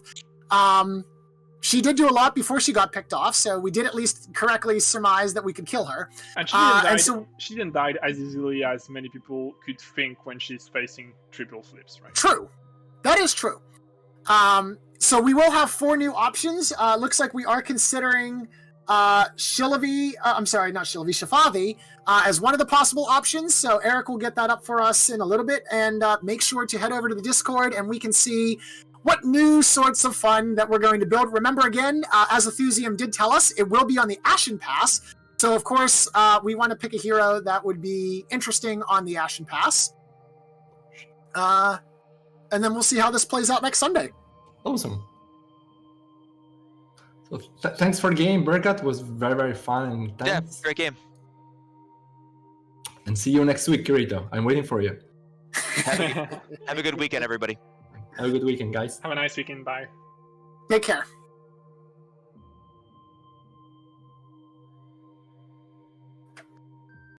she did do a lot before she got picked off, so we did at least correctly surmise that we could kill her. And she didn't die as easily as many people could think when she's facing triple flips, right? True. That is true. So we will have 4 new options. Looks like we are considering Shilavi, Shafavi as one of the possible options. So Eric will get that up for us in a little bit, and make sure to head over to the Discord and we can see what new sorts of fun that we're going to build. Remember again, as Atheusium did tell us, it will be on the Ashen Pass. So of course, we want to pick a hero that would be interesting on the Ashen Pass. And then we'll see how this plays out next Sunday. Awesome. So thanks for the game, Bearcat. Was very, very fun. And thanks. Yeah, great game. And see you next week, Kirito. I'm waiting for you. Have a good weekend, everybody. Have a good weekend, guys. Have a nice weekend. Bye. Take care.